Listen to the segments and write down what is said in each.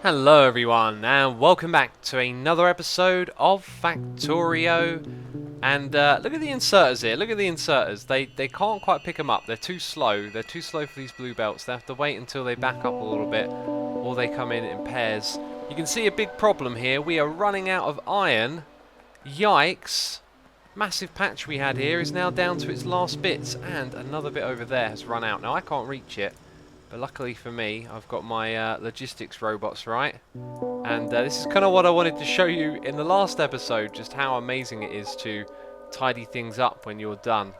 Hello everyone, and welcome back to another episode of Factorio. And look at the inserters here, look at the inserters. They can't quite pick them up, they're too slow. They're too slow for these blue belts. They have to wait until they back up a little bit, or they come in pairs. You can see a big problem here, we are running out of iron. Yikes. Massive patch we had here is now down to its last bits, and another bit over there has run out. Now I can't reach it. But luckily for me, I've got my logistics robots right. And this is kind of what I wanted to show you in the last episode, just how amazing it is to tidy things up when you're done.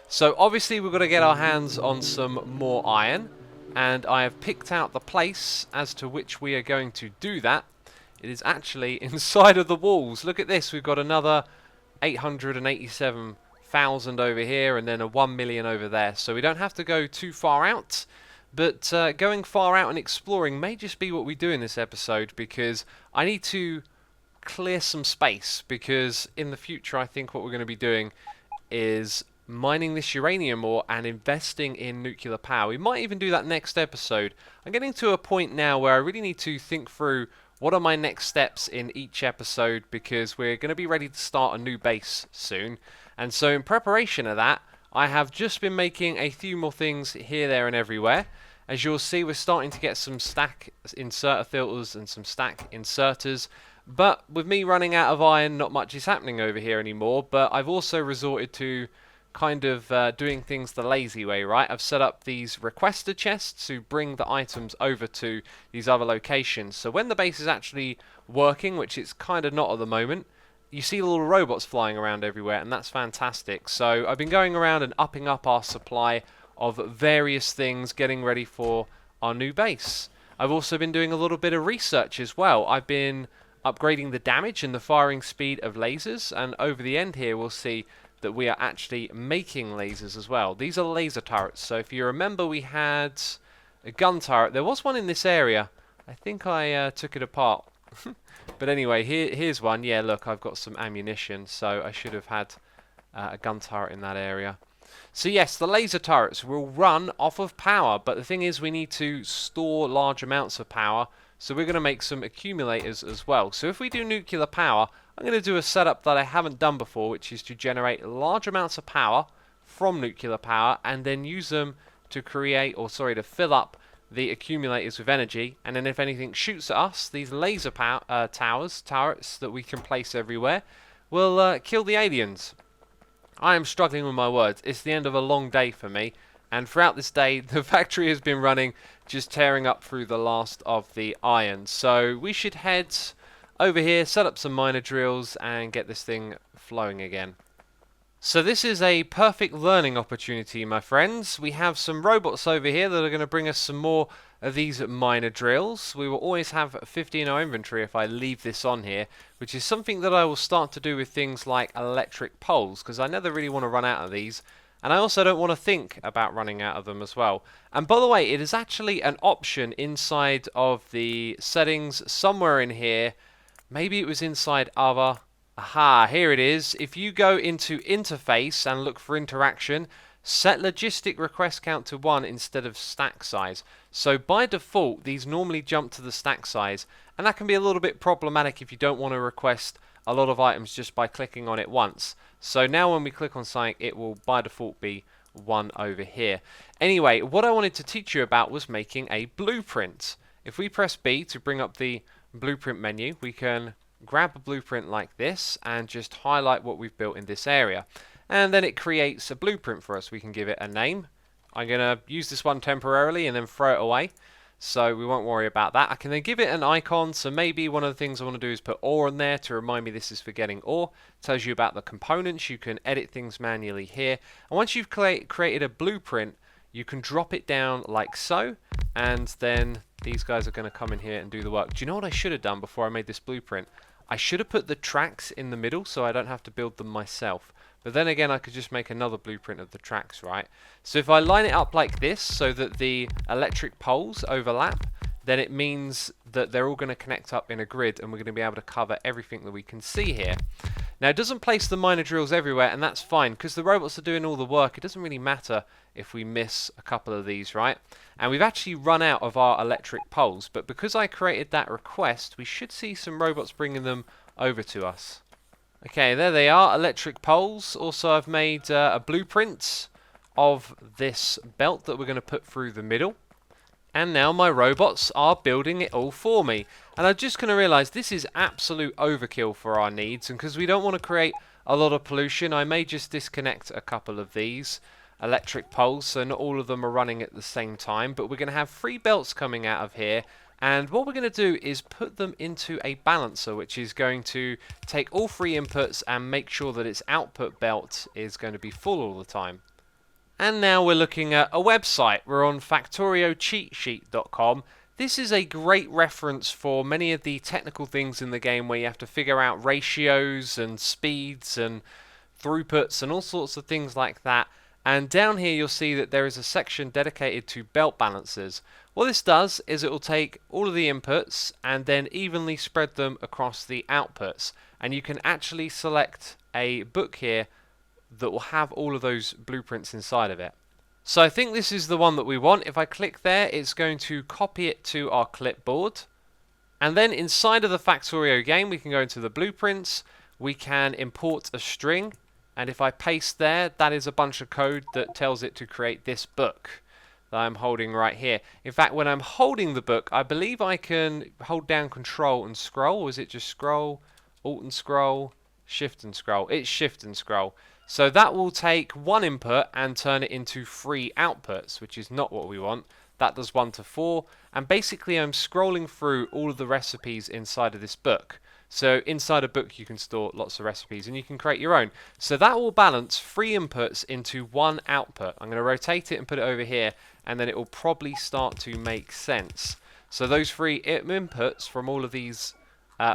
So obviously we've got to get our hands on some more iron. And I have picked out the place as to which we are going to do that. It is actually inside of the walls. Look at this, we've got another 887,000 over here and then a 1 million over there. So we don't have to go too far out. But going far out and exploring may just be what we do in this episode, because I need to clear some space, because in the future I think what we're going to be doing is mining this uranium ore and investing in nuclear power. We might even do that next episode. I'm getting to a point now where I really need to think through what are my next steps in each episode, because we're going to be ready to start a new base soon. And so in preparation of that, I have just been making a few more things here, there and everywhere. As you'll see, we're starting to get some stack inserter filters and some stack inserters. But with me running out of iron, not much is happening over here anymore. But I've also resorted to kind of doing things the lazy way, right? I've set up these requester chests to bring the items over to these other locations. So when the base is actually working, which it's kind of not at the moment, you see little robots flying around everywhere, and that's fantastic. So I've been going around and upping up our supply of various things, getting ready for our new base. I've also been doing a little bit of research as well. I've been upgrading the damage and the firing speed of lasers, and over the end here we'll see that we are actually making lasers as well. These are laser turrets, so if you remember we had a gun turret. There was one in this area. I think I took it apart. But anyway, here's one. Yeah, look, I've got some ammunition, so I should have had a gun turret in that area. So yes, the laser turrets will run off of power, but the thing is we need to store large amounts of power, so we're going to make some accumulators as well. So if we do nuclear power, I'm going to do a setup that I haven't done before, which is to generate large amounts of power from nuclear power and then use them to to fill up the accumulators with energy, and then if anything shoots at us, these laser turrets that we can place everywhere will kill the aliens. I am struggling with my words. It's the end of a long day for me, and throughout this day the factory has been running, just tearing up through the last of the iron. So we should head over here, set up some miner drills and get this thing flowing again. So this is a perfect learning opportunity, my friends. We have some robots over here that are going to bring us some more of these miner drills. We will always have 50 in our inventory if I leave this on here, which is something that I will start to do with things like electric poles, because I never really want to run out of these, and I also don't want to think about running out of them as well. And by the way, it is actually an option inside of the settings somewhere in here. Maybe it was inside other. Aha, here it is. If you go into interface and look for interaction, set logistic request count to 1 instead of stack size. So by default, these normally jump to the stack size, and that can be a little bit problematic if you don't want to request a lot of items just by clicking on it once. So now when we click on something, it will by default be 1 over here. Anyway, what I wanted to teach you about was making a blueprint. If we press B to bring up the blueprint menu, we can grab a blueprint like this and just highlight what we've built in this area, and then it creates a blueprint for us. We can give it a name. I'm going to use this one temporarily and then throw it away, so we won't worry about that. I can then give it an icon, so maybe one of the things I want to do is put ore in there to remind me this is for getting ore. It tells you about the components. You can edit things manually here, and once you've created a blueprint, you can drop it down like so, and then these guys are going to come in here and do the work. Do you know what I should have done before I made this blueprint? I should have put the tracks in the middle so I don't have to build them myself. But then again, I could just make another blueprint of the tracks, right? So if I line it up like this so that the electric poles overlap, then it means that they're all going to connect up in a grid, and we're going to be able to cover everything that we can see here. Now, it doesn't place the miner drills everywhere, and that's fine, because the robots are doing all the work. It doesn't really matter if we miss a couple of these, right? And we've actually run out of our electric poles, but because I created that request, we should see some robots bringing them over to us. Okay, there they are, electric poles. Also, I've made a blueprint of this belt that we're going to put through the middle. And now my robots are building it all for me. And I'm just going to realise this is absolute overkill for our needs. And because we don't want to create a lot of pollution, I may just disconnect a couple of these electric poles so not all of them are running at the same time. But we're going to have 3 belts coming out of here. And what we're going to do is put them into a balancer, which is going to take all 3 inputs and make sure that its output belt is going to be full all the time. And now we're looking at a website. We're on factoriocheatsheet.com. This is a great reference for many of the technical things in the game where you have to figure out ratios and speeds and throughputs and all sorts of things like that. And down here you'll see that there is a section dedicated to belt balancers. What this does is it will take all of the inputs and then evenly spread them across the outputs. And you can actually select a book here that will have all of those blueprints inside of it. So I think this is the one that we want. If I click there, it's going to copy it to our clipboard. And then inside of the Factorio game, we can go into the blueprints. We can import a string. And if I paste there, that is a bunch of code that tells it to create this book that I'm holding right here. In fact, when I'm holding the book, I believe I can hold down Control and scroll. Or is it just scroll, Alt and scroll, Shift and scroll? It's Shift and scroll. So that will take 1 input and turn it into 3 outputs, which is not what we want. That does 1 to 4. And basically I'm scrolling through all of the recipes inside of this book. So inside a book you can store lots of recipes and you can create your own. So that will balance 3 inputs into 1 output. I'm going to rotate it and put it over here, and then it will probably start to make sense. So those 3 inputs from all of these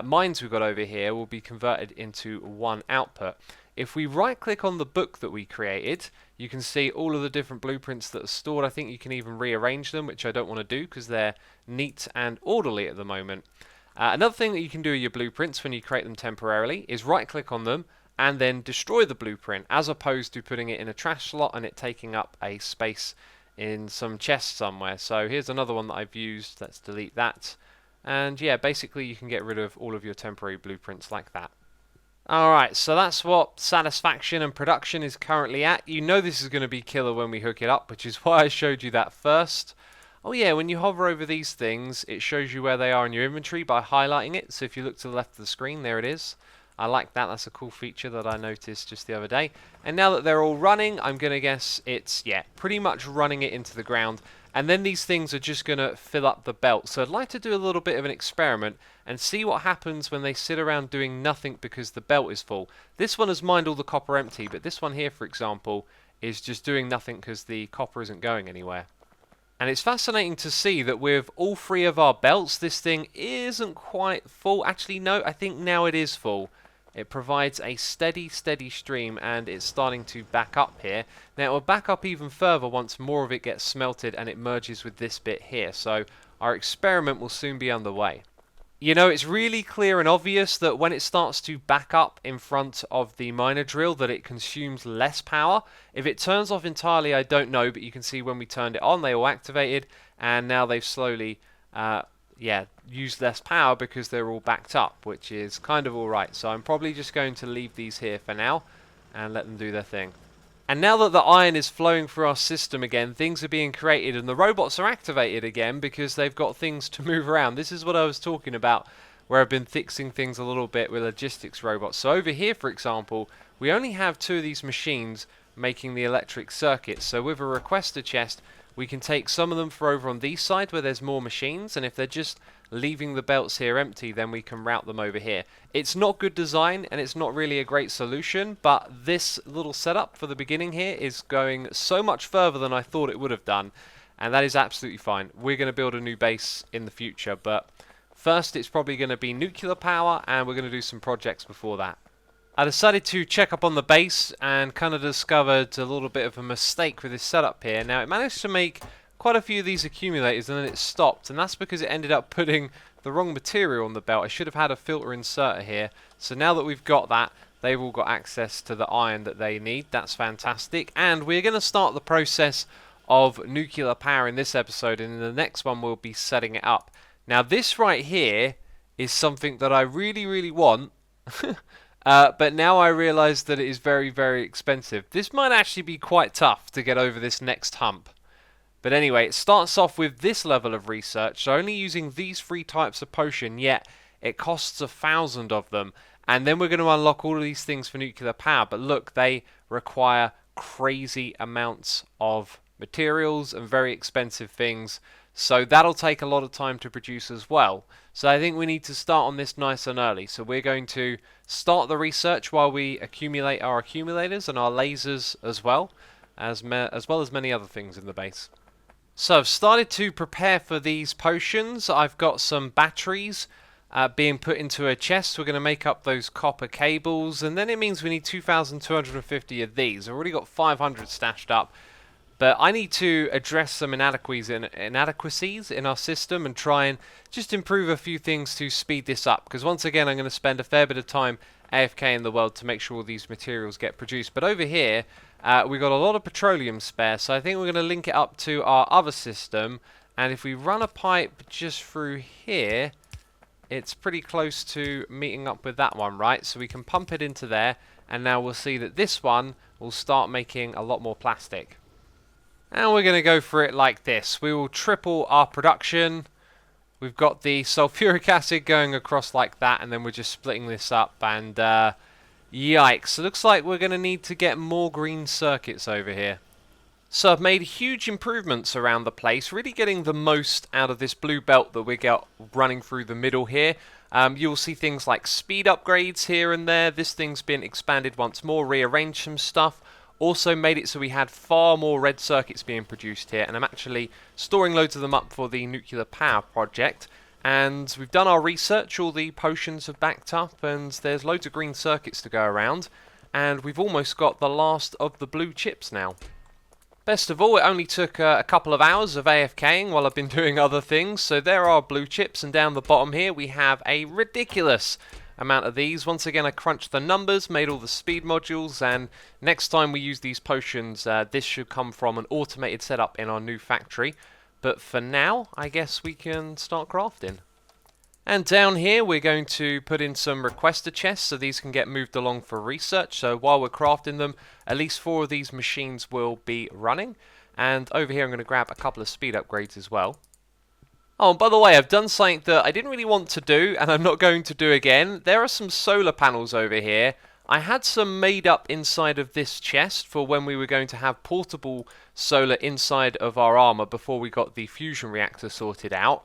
mines we've got over here will be converted into 1 output. If we right click on the book that we created, you can see all of the different blueprints that are stored. I think you can even rearrange them, which I don't want to do because they're neat and orderly at the moment. Another thing that you can do with your blueprints when you create them temporarily is right click on them and then destroy the blueprint, as opposed to putting it in a trash slot and it taking up a space in some chest somewhere. So here's another one that I've used. Let's delete that. And yeah, basically you can get rid of all of your temporary blueprints like that. Alright, so that's what satisfaction and production is currently at. You know this is going to be killer when we hook it up, which is why I showed you that first. Oh yeah, when you hover over these things, it shows you where they are in your inventory by highlighting it. So if you look to the left of the screen, there it is. I like that. That's a cool feature that I noticed just the other day. And now that they're all running, I'm going to guess it's, yeah, pretty much running it into the ground. And then these things are just going to fill up the belt. So I'd like to do a little bit of an experiment and see what happens when they sit around doing nothing because the belt is full. This one has mined all the copper empty, but this one here, for example, is just doing nothing because the copper isn't going anywhere. And it's fascinating to see that with all 3 of our belts, this thing isn't quite full. Actually, no, I think now it is full. It provides a steady stream, and it's starting to back up here. Now, it will back up even further once more of it gets smelted and it merges with this bit here. So our experiment will soon be underway. You know, it's really clear and obvious that when it starts to back up in front of the miner drill that it consumes less power. If it turns off entirely, I don't know, but you can see when we turned it on, they all activated, and now they've slowly used less power because they're all backed up, which is kind of alright. So I'm probably just going to leave these here for now and let them do their thing. And now that the iron is flowing through our system again, things are being created and the robots are activated again because they've got things to move around. This is what I was talking about, where I've been fixing things a little bit with logistics robots. So over here, for example, we only have 2 of these machines making the electric circuits. So with a requester chest, we can take some of them for over on these side where there's more machines, and if they're just leaving the belts here empty, then we can route them over here. It's not good design and it's not really a great solution, but this little setup for the beginning here is going so much further than I thought it would have done, and that is absolutely fine. We're going to build a new base in the future, but first it's probably going to be nuclear power, and we're going to do some projects before that. I decided to check up on the base and kind of discovered a little bit of a mistake with this setup here. Now, it managed to make quite a few of these accumulators and then it stopped, and that's because it ended up putting the wrong material on the belt. I should have had a filter inserter here. So now that we've got that, they've all got access to the iron that they need. That's fantastic. And we're going to start the process of nuclear power in this episode, and in the next one we'll be setting it up. Now this right here is something that I really, really want, but now I realise that it is very, very expensive. This might actually be quite tough to get over this next hump. But anyway, it starts off with this level of research, so only using these 3 types of potion, yet it costs 1,000 of them. And then we're going to unlock all of these things for nuclear power. But look, they require crazy amounts of materials and very expensive things. So that'll take a lot of time to produce as well. So I think we need to start on this nice and early. So we're going to start the research while we accumulate our accumulators and our lasers as well as many other things in the base. So I've started to prepare for these potions. I've got some batteries being put into a chest. We're going to make up those copper cables, and then it means we need 2,250 of these. I've already got 500 stashed up, but I need to address some inadequacies in our system and try and just improve a few things to speed this up, because once again I'm going to spend a fair bit of time AFK in the world to make sure all these materials get produced. But over here we've got a lot of petroleum spare, so I think we're going to link it up to our other system, and if we run a pipe just through here, it's pretty close to meeting up with that one, right? So we can pump it into there, and now we'll see that this one will start making a lot more plastic. And we're going to go for it like this. We will triple our production. We've got the sulfuric acid going across like that, and then we're just splitting this up, and yikes, it looks like we're going to need to get more green circuits over here. So I've made huge improvements around the place, really getting the most out of this blue belt that we got running through the middle here. You'll see things like speed upgrades here and there. This thing's been expanded once more, rearranged some stuff. Also made it so we had far more red circuits being produced here, and I'm actually storing loads of them up for the nuclear power project. And we've done our research, all the potions have backed up, and there's loads of green circuits to go around, and we've almost got the last of the blue chips now. Best of all, it only took a couple of hours of AFKing while I've been doing other things, so there are blue chips, and down the bottom here we have a ridiculous amount of these. Once again, I crunched the numbers, made all the speed modules, and next time we use these potions, this should come from an automated setup in our new factory. But for now, I guess we can start crafting. And down here, we're going to put in some requester chests so these can get moved along for research. So while we're crafting them, at least 4 of these machines will be running. And over here, I'm going to grab a couple of speed upgrades as well. Oh, and by the way, I've done something that I didn't really want to do, and I'm not going to do again. There are some solar panels over here. I had some made up inside of this chest for when we were going to have portable solar inside of our armor before we got the fusion reactor sorted out.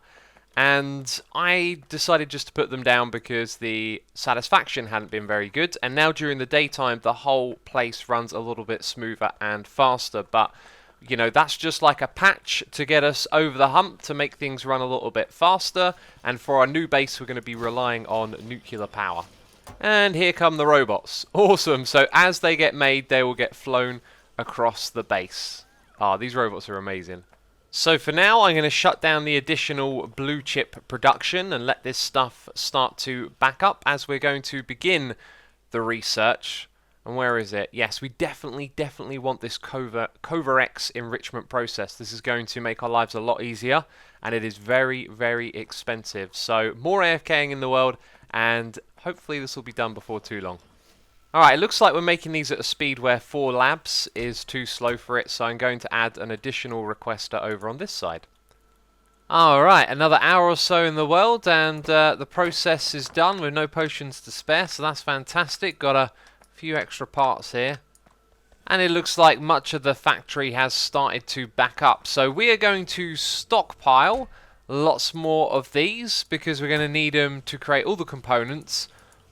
And I decided just to put them down because the satisfaction hadn't been very good. And now during the daytime, the whole place runs a little bit smoother and faster. But, you know, that's just like a patch to get us over the hump to make things run a little bit faster. And for our new base, we're going to be relying on nuclear power. And here come the robots. Awesome. So as they get made, they will get flown across the base. Ah, these robots are amazing. So for now, I'm going to shut down the additional blue chip production and let this stuff start to back up as we're going to begin the research. And where is it? Yes, we definitely want this Covarex enrichment process. This is going to make our lives a lot easier, and it is very, very expensive. So more AFKing in the world, and hopefully this will be done before too long. Alright, it looks like we're making these at a speed where 4 labs is too slow for it, so I'm going to add an additional requester over on this side. Alright, another hour or so in the world, and the process is done with no potions to spare, so that's fantastic. Got a few extra parts here. And it looks like much of the factory has started to back up. So we are going to stockpile lots more of these because we're going to need them to create all the components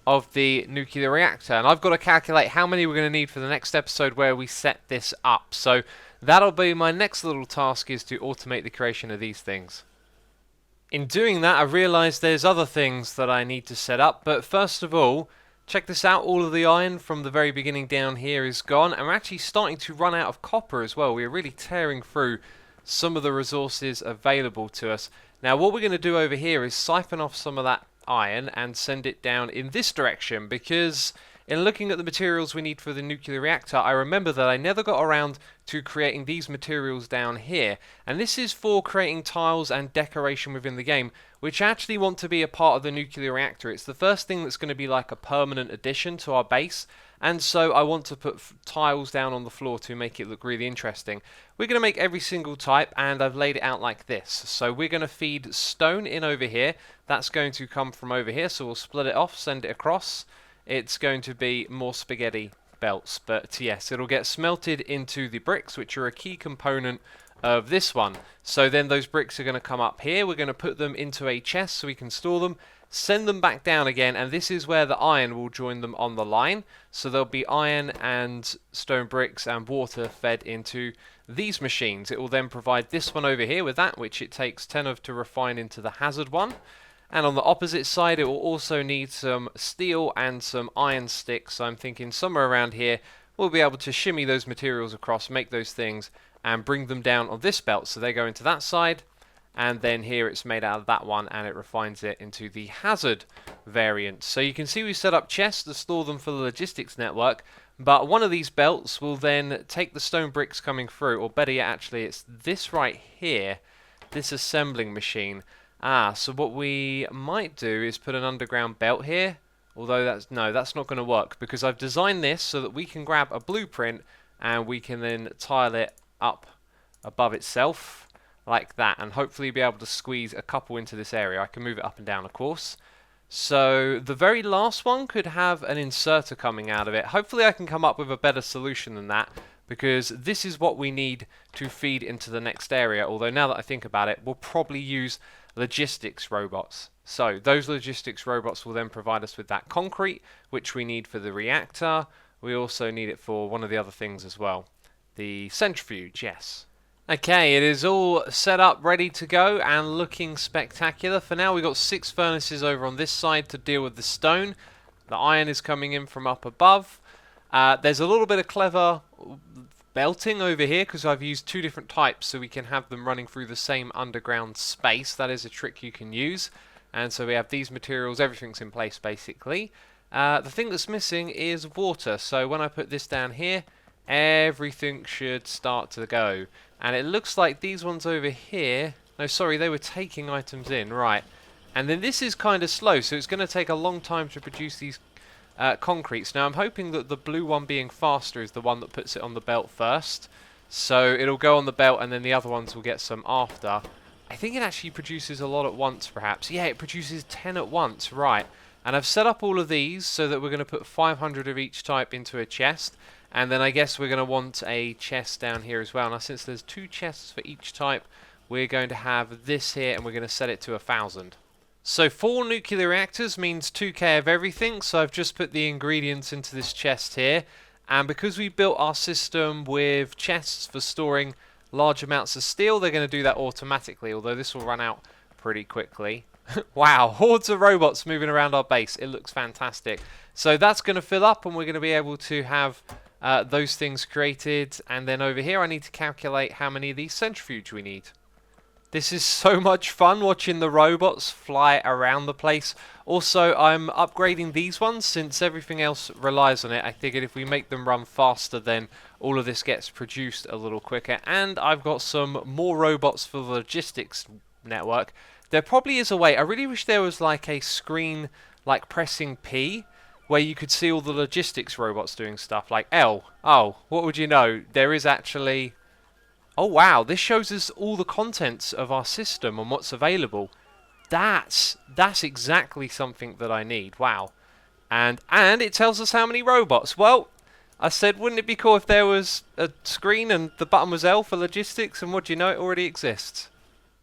of the nuclear reactor. And I've got to calculate how many we're going to need for the next episode where we set this up. So that'll be my next little task, is to automate the creation of these things. In doing that, I realized there's other things that I need to set up. But first of all, check this out. All of the iron from the very beginning down here is gone. And we're actually starting to run out of copper as well. We're really tearing through some of the resources available to us. Now what we're going to do over here is siphon off some of that iron and send it down in this direction, because in looking at the materials we need for the nuclear reactor, I remember that I never got around to creating these materials down here. And this is for creating tiles and decoration within the game, which actually want to be a part of the nuclear reactor. It's the first thing that's going to be like a permanent addition to our base. And so I want to put tiles down on the floor to make it look really interesting. We're going to make every single type, and I've laid it out like this. So we're going to feed stone in over here. That's going to come from over here, so we'll split it off, send it across. It's going to be more spaghetti belts, but yes, it'll get smelted into the bricks, which are a key component of this one. So then those bricks are going to come up here. We're going to put them into a chest so we can store them, send them back down again, and this is where the iron will join them on the line. So there'll be iron and stone bricks and water fed into these machines. It will then provide this one over here with that, which it takes 10 of to refine into the hazard one. And on the opposite side, it will also need some steel and some iron sticks. So I'm thinking somewhere around here, we'll be able to shimmy those materials across, make those things, and bring them down on this belt. So they go into that side, and then here it's made out of that one, and it refines it into the hazard variant. So you can see we set up chests to store them for the logistics network, but one of these belts will then take the stone bricks coming through, or better yet, actually, it's this right here, this assembling machine. So what we might do is put an underground belt here, although that's not going to work, because I've designed this so that we can grab a blueprint and we can then tile it up above itself like that, and hopefully be able to squeeze a couple into this area. I can move it up and down, of course. So the very last one could have an inserter coming out of it. Hopefully I can come up with a better solution than that, because this is what we need to feed into the next area, although now that I think about it, we'll probably use logistics robots. So those logistics robots will then provide us with that concrete, which we need for the reactor. We also need it for one of the other things as well, the centrifuge, yes. Okay, it is all set up, ready to go, and looking spectacular. For now, we've got 6 furnaces over on this side to deal with the stone. The iron is coming in from up above. There's a little bit of clever belting over here because I've used 2 different types so we can have them running through the same underground space. That is a trick you can use. And so we have these materials, everything's in place basically. The thing that's missing is water, so when I put this down here, everything should start to go. And it looks like these ones over here, no sorry, they were taking items in, right. And then this is kind of slow, so it's going to take a long time to produce these concretes. Now I'm hoping that the blue one being faster is the one that puts it on the belt first. So it'll go on the belt and then the other ones will get some after. I think it actually produces a lot at once perhaps. Yeah, it produces 10 at once, right. And I've set up all of these so that we're going to put 500 of each type into a chest. And then I guess we're going to want a chest down here as well. Now since there's 2 chests for each type, we're going to have this here and we're going to set it to 1,000. So 4 nuclear reactors means 2k of everything, so I've just put the ingredients into this chest here. And because we built our system with chests for storing large amounts of steel, they're going to do that automatically, although this will run out pretty quickly. Wow, hordes of robots moving around our base. It looks fantastic. So that's going to fill up and we're going to be able to have those things created. And then over here I need to calculate how many of these centrifuge we need. This is so much fun watching the robots fly around the place. Also, I'm upgrading these ones since everything else relies on it. I figured if we make them run faster, then all of this gets produced a little quicker. And I've got some more robots for the logistics network. There probably is a way. I really wish there was like a screen like pressing P where you could see all the logistics robots doing stuff like L. Oh, what would you know? There is actually... Oh wow, this shows us all the contents of our system and what's available. That's exactly something that I need. Wow. And it tells us how many robots. Well, I said wouldn't it be cool if there was a screen and the button was L for logistics, and what do you know, it already exists.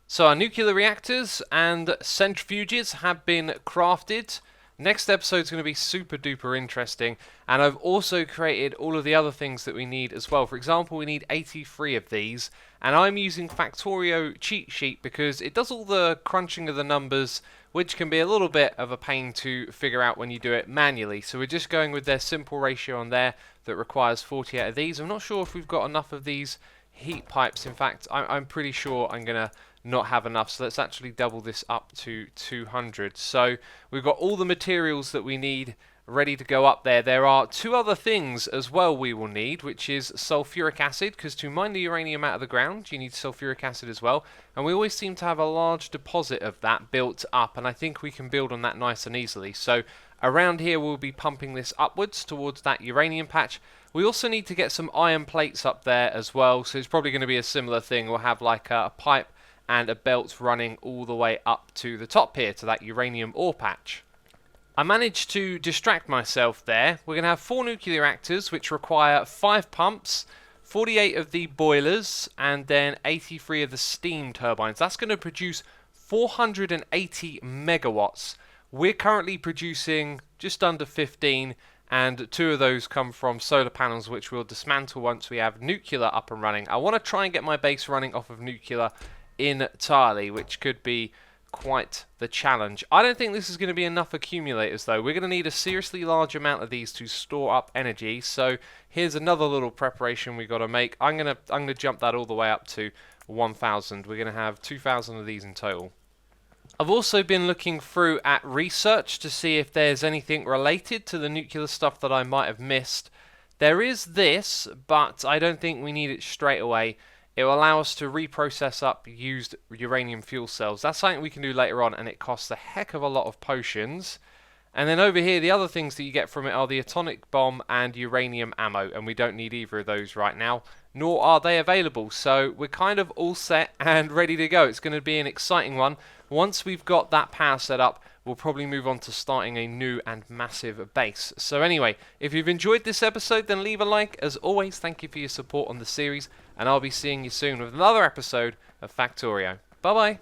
So our nuclear reactors and centrifuges have been crafted. Next episode is going to be super duper interesting, and I've also created all of the other things that we need as well. For example, we need 83 of these, and I'm using Factorio cheat sheet because it does all the crunching of the numbers, which can be a little bit of a pain to figure out when you do it manually. So we're just going with their simple ratio on there that requires 48 of these. I'm not sure if we've got enough of these heat pipes. In fact, I'm pretty sure I'm going to not have enough, so let's actually double this up to 200. So we've got all the materials that we need ready to go up there. There are two other things as well we will need, which is sulfuric acid, because to mine the uranium out of the ground, you need sulfuric acid as well. And we always seem to have a large deposit of that built up, and I think we can build on that nice and easily. So around here we'll be pumping this upwards towards that uranium patch. We also need to get some iron plates up there as well, so it's probably going to be a similar thing. We'll have like a pipe and a belt running all the way up to the top here, to that uranium ore patch. I managed to distract myself there. We're going to have 4 nuclear reactors, which require 5 pumps, 48 of the boilers, and then 83 of the steam turbines. That's going to produce 480 megawatts. We're currently producing just under 15, and 2 of those come from solar panels, which we'll dismantle once we have nuclear up and running. I want to try and get my base running off of nuclear entirely, which could be quite the challenge. I don't think this is going to be enough accumulators though. We're going to need a seriously large amount of these to store up energy. So here's another little preparation we got to make. I'm gonna jump that all the way up to 1,000. We're going to have 2,000 of these in total. I've also been looking through at research to see if there's anything related to the nuclear stuff that I might have missed. There is this, but I don't think we need it straight away. It will allow us to reprocess up used uranium fuel cells. That's something we can do later on, and it costs a heck of a lot of potions. And then over here, the other things that you get from it are the atomic bomb and uranium ammo, and we don't need either of those right now, nor are they available. So we're kind of all set and ready to go. It's going to be an exciting one. Once we've got that power set up, we'll probably move on to starting a new and massive base. So anyway, if you've enjoyed this episode, then leave a like. As always, thank you for your support on the series, and I'll be seeing you soon with another episode of Factorio. Bye bye.